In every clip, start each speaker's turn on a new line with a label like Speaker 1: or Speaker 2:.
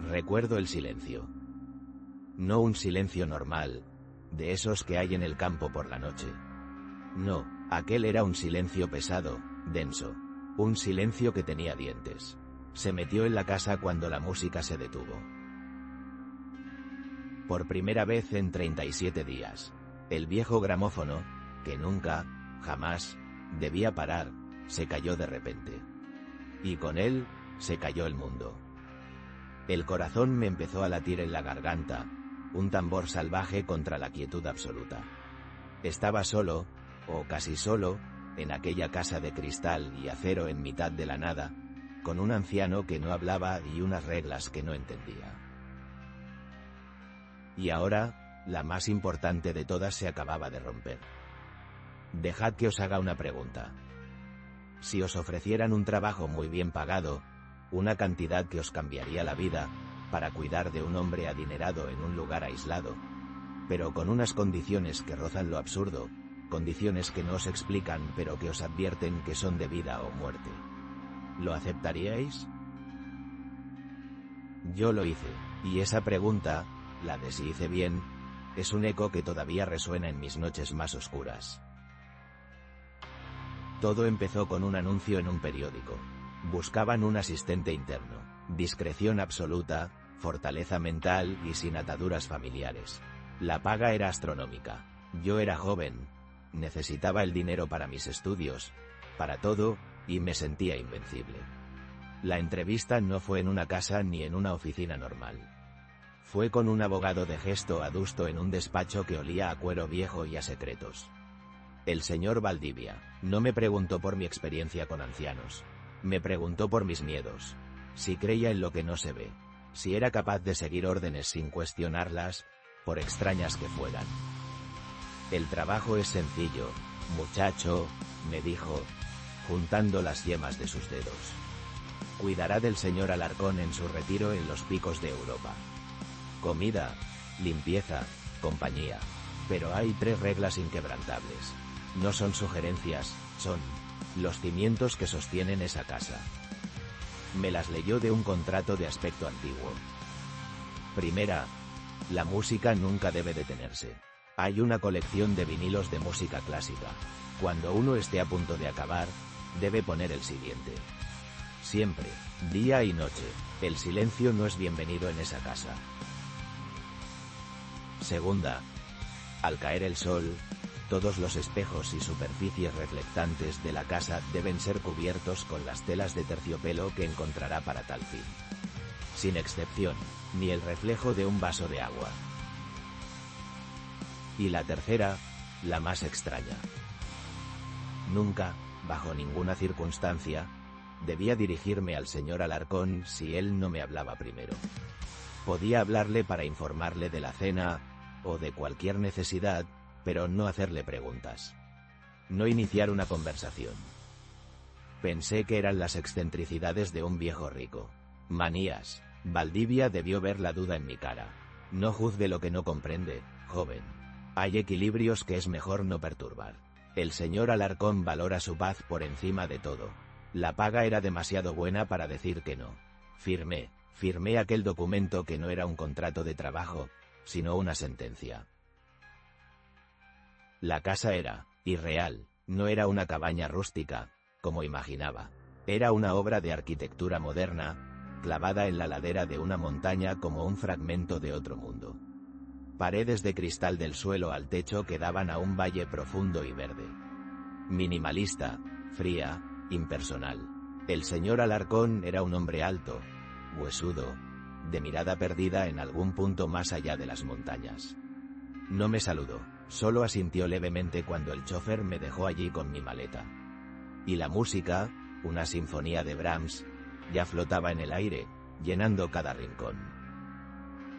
Speaker 1: Recuerdo el silencio. No un silencio normal, de esos que hay en el campo por la noche. No, aquel era un silencio pesado, denso. Un silencio que tenía dientes. Se metió en la casa cuando la música se detuvo. Por primera vez en 37 días. El viejo gramófono, que nunca, jamás, debía parar, se cayó de repente. Y con él, se cayó el mundo. El corazón me empezó a latir en la garganta, un tambor salvaje contra la quietud absoluta. Estaba solo, o casi solo, en aquella casa de cristal y acero en mitad de la nada, con un anciano que no hablaba y unas reglas que no entendía. Y ahora, la más importante de todas se acababa de romper. Dejad que os haga una pregunta. Si os ofrecieran un trabajo muy bien pagado, una cantidad que os cambiaría la vida, para cuidar de un hombre adinerado en un lugar aislado, pero con unas condiciones que rozan lo absurdo, condiciones que no os explican pero que os advierten que son de vida o muerte, ¿lo aceptaríais? Yo lo hice, y esa pregunta, la de si hice bien, es un eco que todavía resuena en mis noches más oscuras. Todo empezó con un anuncio en un periódico. Buscaban un asistente interno, discreción absoluta, fortaleza mental y sin ataduras familiares. La paga era astronómica. Yo era joven, necesitaba el dinero para mis estudios, para todo, y me sentía invencible. La entrevista no fue en una casa ni en una oficina normal. Fue con un abogado de gesto adusto en un despacho que olía a cuero viejo y a secretos. El señor Valdivia no me preguntó por mi experiencia con ancianos. Me preguntó por mis miedos. Si creía en lo que no se ve. Si era capaz de seguir órdenes sin cuestionarlas, por extrañas que fueran. El trabajo es sencillo, muchacho, me dijo, juntando las yemas de sus dedos. Cuidará del señor Alarcón en su retiro en los picos de Europa. Comida, limpieza, compañía. Pero hay 3 reglas inquebrantables. No son sugerencias, son los cimientos que sostienen esa casa. Me las leyó de un contrato de aspecto antiguo. Primera, la música nunca debe detenerse. Hay una colección de vinilos de música clásica. Cuando uno esté a punto de acabar, debe poner el siguiente. Siempre, día y noche, el silencio no es bienvenido en esa casa. Segunda, al caer el sol, todos los espejos y superficies reflectantes de la casa deben ser cubiertos con las telas de terciopelo que encontrará para tal fin. Sin excepción, ni el reflejo de un vaso de agua. Y la tercera, la más extraña. Nunca, bajo ninguna circunstancia, debía dirigirme al señor Alarcón si él no me hablaba primero. Podía hablarle para informarle de la cena, o de cualquier necesidad, pero no hacerle preguntas. No iniciar una conversación. Pensé que eran las excentricidades de un viejo rico. Manías. Valdivia debió ver la duda en mi cara. No juzgue lo que no comprende, joven. Hay equilibrios que es mejor no perturbar. El señor Alarcón valora su paz por encima de todo. La paga era demasiado buena para decir que no. Firmé aquel documento que no era un contrato de trabajo, sino una sentencia. La casa era irreal, no era una cabaña rústica, como imaginaba. Era una obra de arquitectura moderna, clavada en la ladera de una montaña como un fragmento de otro mundo. Paredes de cristal del suelo al techo que daban a un valle profundo y verde. Minimalista, fría, impersonal. El señor Alarcón era un hombre alto, huesudo, de mirada perdida en algún punto más allá de las montañas. No me saludó, solo asintió levemente cuando el chofer me dejó allí con mi maleta. Y la música, una sinfonía de Brahms, ya flotaba en el aire, llenando cada rincón.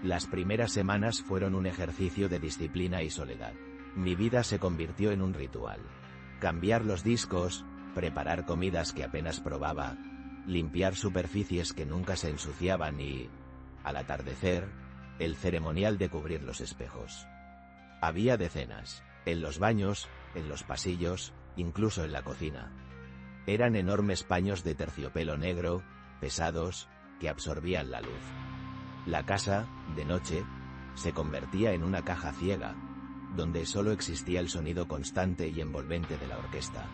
Speaker 1: Las primeras semanas fueron un ejercicio de disciplina y soledad. Mi vida se convirtió en un ritual. Cambiar los discos, preparar comidas que apenas probaba, limpiar superficies que nunca se ensuciaban y, al atardecer, el ceremonial de cubrir los espejos. Había decenas, en los baños, en los pasillos, incluso en la cocina. Eran enormes paños de terciopelo negro, pesados, que absorbían la luz. La casa, de noche, se convertía en una caja ciega, donde solo existía el sonido constante y envolvente de la orquesta.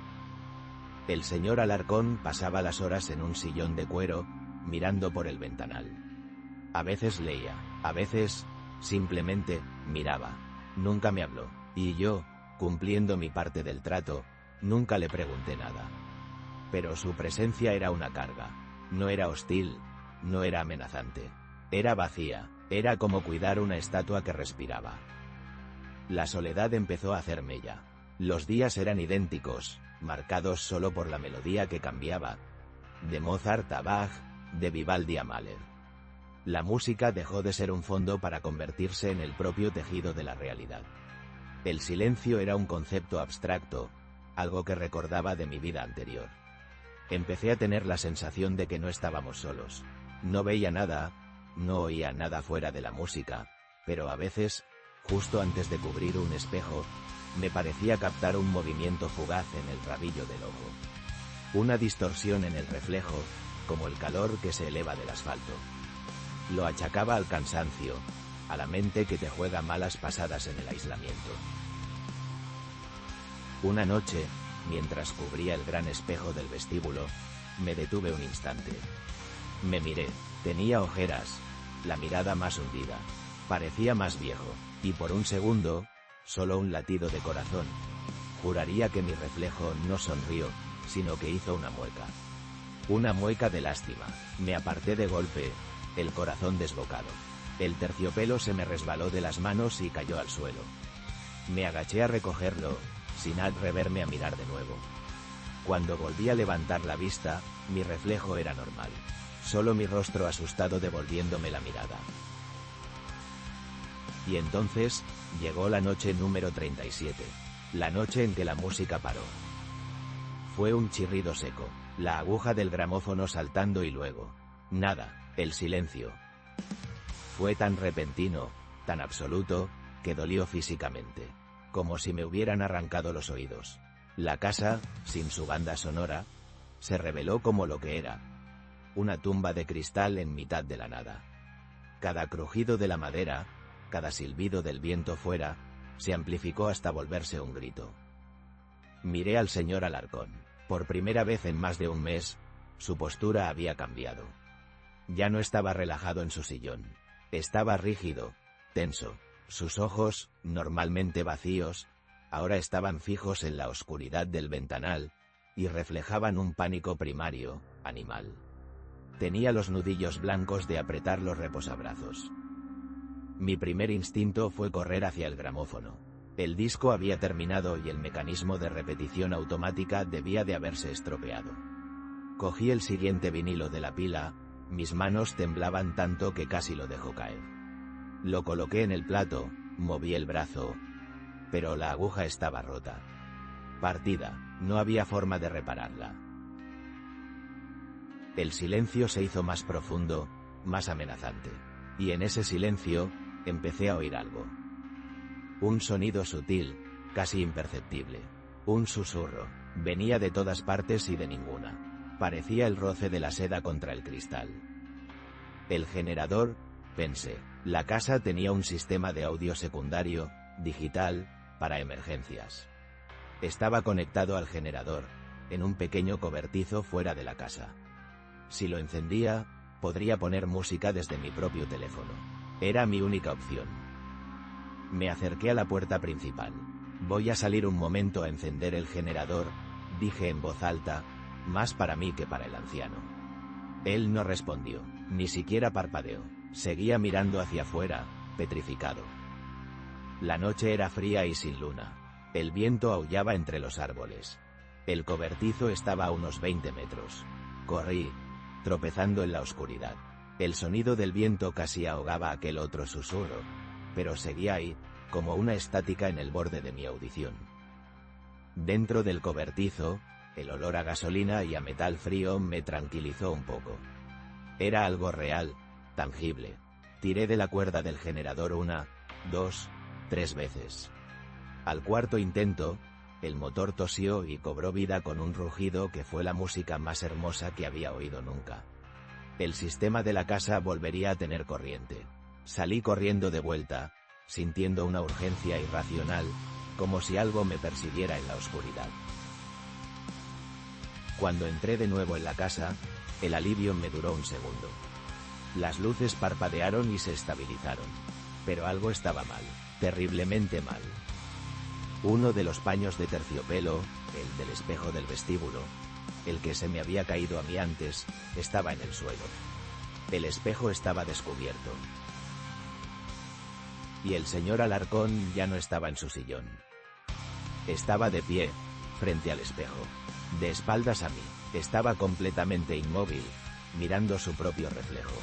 Speaker 1: El señor Alarcón pasaba las horas en un sillón de cuero, mirando por el ventanal. A veces leía, a veces, simplemente, miraba. Nunca me habló, y yo, cumpliendo mi parte del trato, nunca le pregunté nada. Pero su presencia era una carga. No era hostil, no era amenazante. Era vacía, era como cuidar una estatua que respiraba. La soledad empezó a hacer mella. Los días eran idénticos, marcados solo por la melodía que cambiaba. De Mozart a Bach, de Vivaldi a Mahler. La música dejó de ser un fondo para convertirse en el propio tejido de la realidad. El silencio era un concepto abstracto, algo que recordaba de mi vida anterior. Empecé a tener la sensación de que no estábamos solos. No veía nada, no oía nada fuera de la música, pero a veces, justo antes de cubrir un espejo, me parecía captar un movimiento fugaz en el rabillo del ojo. Una distorsión en el reflejo, como el calor que se eleva del asfalto. Lo achacaba al cansancio, a la mente que te juega malas pasadas en el aislamiento. Una noche, mientras cubría el gran espejo del vestíbulo, me detuve un instante. Me miré, tenía ojeras, la mirada más hundida, parecía más viejo, y por un segundo, solo un latido de corazón, juraría que mi reflejo no sonrió, sino que hizo una mueca. Una mueca de lástima. Me aparté de golpe, el corazón desbocado. El terciopelo se me resbaló de las manos y cayó al suelo. Me agaché a recogerlo, sin atreverme a mirar de nuevo. Cuando volví a levantar la vista, mi reflejo era normal. Solo mi rostro asustado devolviéndome la mirada. Y entonces, llegó la noche número 37. La noche en que la música paró. Fue un chirrido seco, la aguja del gramófono saltando y luego, nada, el silencio. Fue tan repentino, tan absoluto, que dolió físicamente, como si me hubieran arrancado los oídos. La casa, sin su banda sonora, se reveló como lo que era. Una tumba de cristal en mitad de la nada. Cada crujido de la madera, cada silbido del viento fuera, se amplificó hasta volverse un grito. Miré al señor Alarcón. Por primera vez en más de un mes, su postura había cambiado. Ya no estaba relajado en su sillón. Estaba rígido, tenso. Sus ojos, normalmente vacíos, ahora estaban fijos en la oscuridad del ventanal, y reflejaban un pánico primario, animal. Tenía los nudillos blancos de apretar los reposabrazos. Mi primer instinto fue correr hacia el gramófono. El disco había terminado y el mecanismo de repetición automática debía de haberse estropeado. Cogí el siguiente vinilo de la pila, mis manos temblaban tanto que casi lo dejó caer. Lo coloqué en el plato, moví el brazo, pero la aguja estaba rota. Partida, no había forma de repararla. El silencio se hizo más profundo, más amenazante. Y en ese silencio, empecé a oír algo. Un sonido sutil, casi imperceptible. Un susurro. Venía de todas partes y de ninguna. Parecía el roce de la seda contra el cristal. El generador, pensé. La casa tenía un sistema de audio secundario, digital, para emergencias. Estaba conectado al generador, en un pequeño cobertizo fuera de la casa. Si lo encendía, podría poner música desde mi propio teléfono. Era mi única opción. Me acerqué a la puerta principal. Voy a salir un momento a encender el generador, dije en voz alta, más para mí que para el anciano. Él no respondió, ni siquiera parpadeó. Seguía mirando hacia afuera, petrificado. La noche era fría y sin luna. El viento aullaba entre los árboles. El cobertizo estaba a unos 20 metros. Corrí, tropezando en la oscuridad. El sonido del viento casi ahogaba aquel otro susurro, pero seguía ahí, como una estática en el borde de mi audición. Dentro del cobertizo, el olor a gasolina y a metal frío me tranquilizó un poco. Era algo real, tangible. Tiré de la cuerda del generador 1, 2, 3 veces. Al cuarto intento, el motor tosió y cobró vida con un rugido que fue la música más hermosa que había oído nunca. El sistema de la casa volvería a tener corriente. Salí corriendo de vuelta, sintiendo una urgencia irracional, como si algo me persiguiera en la oscuridad. Cuando entré de nuevo en la casa, el alivio me duró un segundo. Las luces parpadearon y se estabilizaron. Pero algo estaba mal, terriblemente mal. Uno de los paños de terciopelo, el del espejo del vestíbulo, el que se me había caído a mí antes, estaba en el suelo. El espejo estaba descubierto. Y el señor Alarcón ya no estaba en su sillón. Estaba de pie, frente al espejo, de espaldas a mí. Estaba completamente inmóvil, mirando su propio reflejo.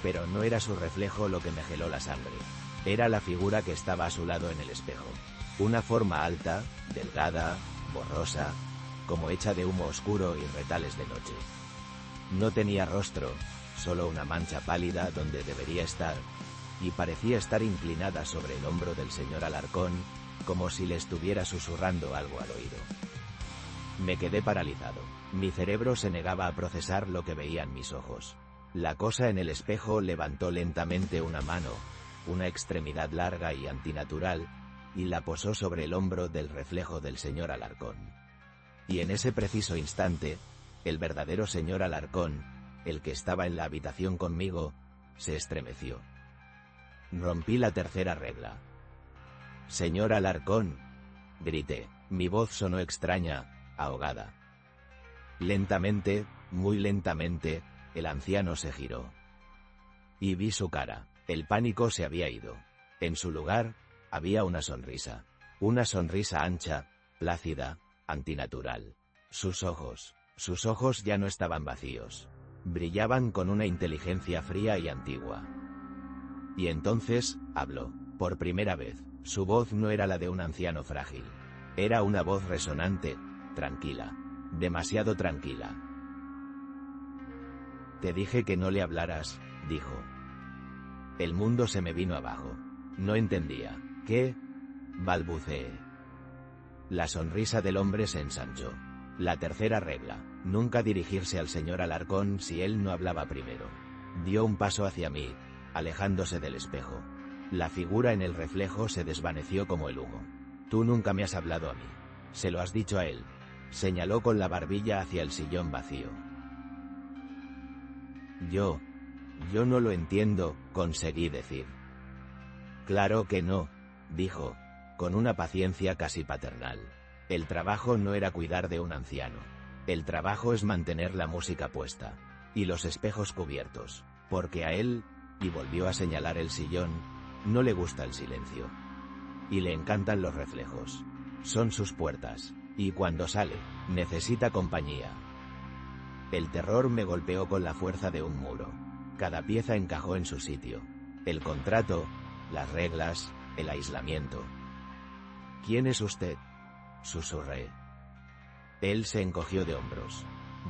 Speaker 1: Pero no era su reflejo lo que me geló la sangre. Era la figura que estaba a su lado en el espejo. Una forma alta, delgada, borrosa, como hecha de humo oscuro y retales de noche. No tenía rostro, solo una mancha pálida donde debería estar, y parecía estar inclinada sobre el hombro del señor Alarcón, como si le estuviera susurrando algo al oído. Me quedé paralizado. Mi cerebro se negaba a procesar lo que veían mis ojos. La cosa en el espejo levantó lentamente una mano, una extremidad larga y antinatural, y la posó sobre el hombro del reflejo del señor Alarcón. Y en ese preciso instante, el verdadero señor Alarcón, el que estaba en la habitación conmigo, se estremeció. Rompí la tercera regla. «Señor Alarcón», grité. Mi voz sonó extraña, ahogada. Lentamente, muy lentamente, el anciano se giró. Y vi su cara. El pánico se había ido. En su lugar, había una sonrisa ancha, plácida, antinatural. Sus ojos ya no estaban vacíos. Brillaban con una inteligencia fría y antigua. Y entonces, habló. Por primera vez, su voz no era la de un anciano frágil. Era una voz resonante, tranquila. Demasiado tranquila. «Te dije que no le hablaras», dijo. El mundo se me vino abajo. No entendía. «¿Qué?», balbuceé. La sonrisa del hombre se ensanchó. La tercera regla: nunca dirigirse al señor Alarcón si él no hablaba primero. Dio un paso hacia mí, alejándose del espejo. La figura en el reflejo se desvaneció como el humo. «Tú nunca me has hablado a mí. Se lo has dicho a él», señaló con la barbilla hacia el sillón vacío. Yo no lo entiendo», conseguí decir. «Claro que no», dijo, con una paciencia casi paternal. «El trabajo no era cuidar de un anciano. El trabajo es mantener la música puesta. Y los espejos cubiertos. Porque a él», y volvió a señalar el sillón, «no le gusta el silencio. Y le encantan los reflejos. Son sus puertas. Y cuando sale, necesita compañía». El terror me golpeó con la fuerza de un muro. Cada pieza encajó en su sitio. El contrato, las reglas, el aislamiento. «¿Quién es usted?», susurré. Él se encogió de hombros.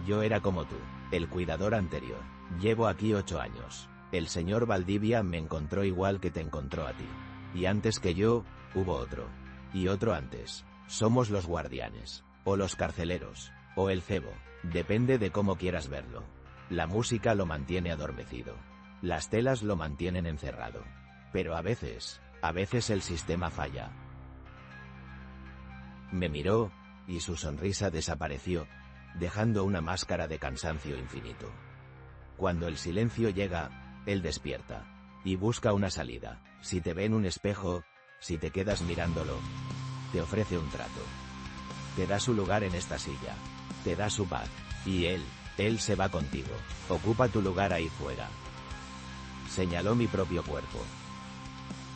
Speaker 1: «Yo era como tú, el cuidador anterior. Llevo aquí 8 años. El señor Valdivia me encontró igual que te encontró a ti. Y antes que yo, hubo otro. Y otro antes. Somos los guardianes. O los carceleros. O el cebo. Depende de cómo quieras verlo. La música lo mantiene adormecido. Las telas lo mantienen encerrado. Pero a veces el sistema falla». Me miró, y su sonrisa desapareció, dejando una máscara de cansancio infinito. Cuando el silencio llega, él despierta. Y busca una salida. Si te ve en un espejo, si te quedas mirándolo, te ofrece un trato. Te da su lugar en esta silla. Te da su paz. Y él se va contigo. Ocupa tu lugar ahí fuera. Señaló mi propio cuerpo.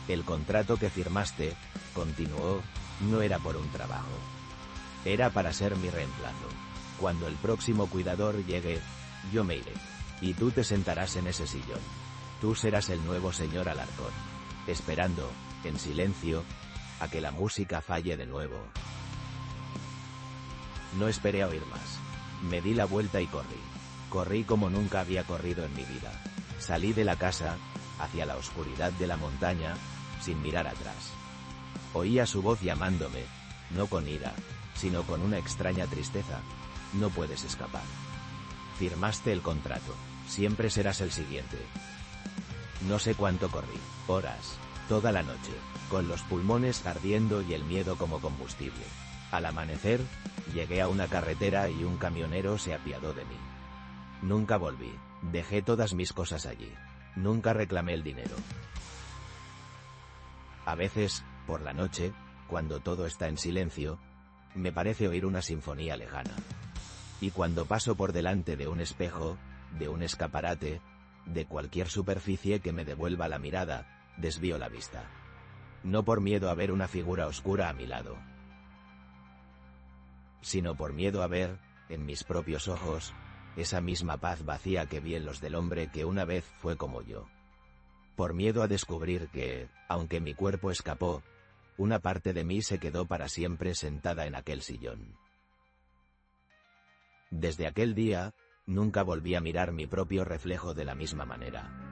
Speaker 1: «El contrato que firmaste», continuó, «no era por un trabajo. Era para ser mi reemplazo. Cuando el próximo cuidador llegue, yo me iré. Y tú te sentarás en ese sillón. Tú serás el nuevo señor Alarcón. Esperando, en silencio, a que la música falle de nuevo». No esperé a oír más. Me di la vuelta y corrí. Corrí como nunca había corrido en mi vida. Salí de la casa, hacia la oscuridad de la montaña, sin mirar atrás. Oía su voz llamándome, no con ira, sino con una extraña tristeza. «No puedes escapar. Firmaste el contrato. Siempre serás el siguiente. No sé cuánto corrí, horas, toda la noche, con los pulmones ardiendo y el miedo como combustible. Al amanecer, llegué a una carretera y un camionero se apiadó de mí. Nunca volví, dejé todas mis cosas allí. Nunca reclamé el dinero. A veces, por la noche, cuando todo está en silencio, me parece oír una sinfonía lejana. Y cuando paso por delante de un espejo, de un escaparate, de cualquier superficie que me devuelva la mirada, desvío la vista. No por miedo a ver una figura oscura a mi lado, sino por miedo a ver, en mis propios ojos, esa misma paz vacía que vi en los del hombre que una vez fue como yo. Por miedo a descubrir que, aunque mi cuerpo escapó, una parte de mí se quedó para siempre sentada en aquel sillón. Desde aquel día, nunca volví a mirar mi propio reflejo de la misma manera.